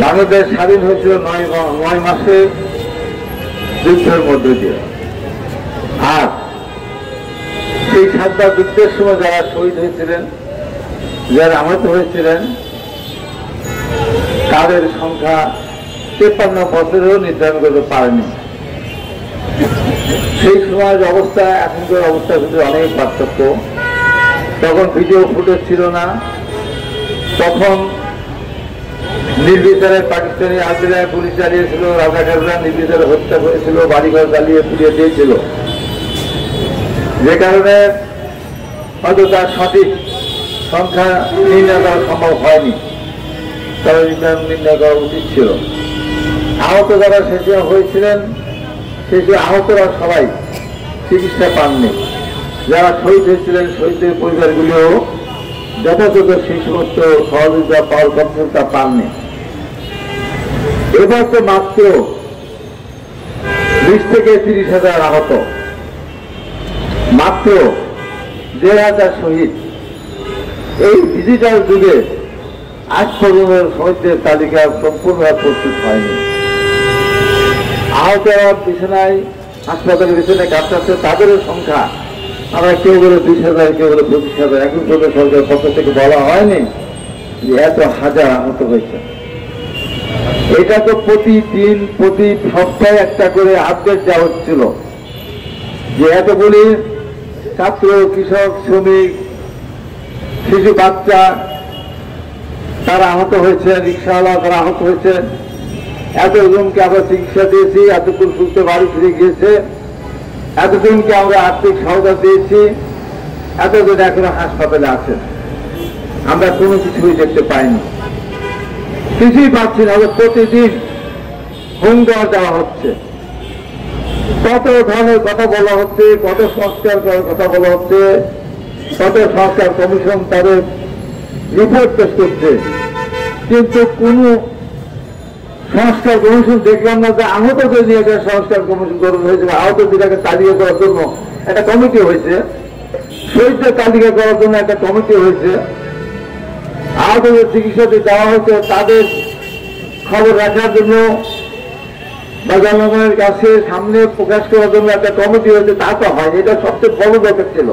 বাংলাদেশ স্বাধীন হয়েছিল 9 মাসে যুদ্ধের মধ্য দিয়ে। আর সেই 7বার যুদ্ধের সময় যারা শহীদ হয়েছিলেন, যারা আহত হয়েছিলেন, তাদের সংখ্যা 53 বছরেও নির্ধারণ করতে পারেনি। সেই সময়ের অবস্থা এখনকার অবস্থার ভিতরে অনেক পার্থক্য। তখন ভিডিও ফুটেজ ছিল না, তখন নির্বিচারে পাকিস্তানি আর্মিরায় পুলিশ চালিয়েছিল, রাজাকাররা নির্বিচারে হত্যা করেছিল, বাড়িঘর জ্বালিয়ে পুড়িয়ে দিয়েছিল, যে কারণে হয়তো তার সঠিক সংখ্যা নির্ণয় করা সম্ভব হয়নি, তবে নির্ণয় করা উচিত ছিল। আহত যারা শেষে হয়েছিলেন, শেষে আহতরা সবাই চিকিৎসা পাননি। যারা শহীদ হয়েছিলেন, শহীদের পরিবারগুলিও যথাযথ সেই সমস্ত সহযোগিতা পাওয়ার কথা পাননি। এবার তো মাত্র 20 থেকে 30,000 আহত, মাত্র 1,500 শহীদ। এই ডিজিটাল যুগে আজ পর্যন্ত শহীদদের তালিকা সম্পূর্ণভাবে প্রস্তুত হয়নি। আহতরা বিছানায়, হাসপাতালের বিছানায় কাটতে, তাদেরও সংখ্যা আমরা কেউ বলে 20,000, কেউ বলে 25,000। এখন পর্যন্ত সরকারের পক্ষ থেকে বলা হয়নি যে এত হাজার আহত হয়েছে। এটা তো প্রতিদিন, প্রতি সপ্তাহে একটা করে আপডেট দেওয়া হচ্ছিল যে এতগুলি ছাত্র, কৃষক, শ্রমিক, শিশু, বাচ্চা তারা আহত হয়েছে, রিক্সাওয়ালা তারা আহত হয়েছে, এতজনকে আমরা চিকিৎসা দিয়েছি, এতক্ষণ সুস্থ বাড়ি ফিরে গিয়েছে, এতজনকে আমরা আর্থিক সহায়তা দিয়েছি, এতজন এখনো হাসপাতালে আছে। আমরা কোনো কিছুই দেখতে পাইনি, কিছুই পাচ্ছি না। প্রতিদিন হুঙ্কার দেওয়া হচ্ছে, কত ধরনের কথা বলা হচ্ছে, কত সংস্কার করার কথা বলা হচ্ছে, কত সংস্কার কমিশন তাদের রিপোর্ট পেশ করছে, কিন্তু কোন সংস্কার কমিশন দেখলাম না যে আহতদের নিয়ে একটা সংস্কার কমিশন গঠন হয়েছে, আহতদেরকে তালিকা করার জন্য একটা কমিটি হয়েছে, শহীদদের তালিকা করার জন্য একটা কমিটি হয়েছে, আহতদের চিকিৎসা দেওয়া হয়েছে, তাদের খবর রাখার জন্য বা জনগণের কাছে সামনে প্রকাশ করার জন্য একটা কমিটি হয়েছে। তা তো হয়, এটা সবচেয়ে বড় দরকার ছিল।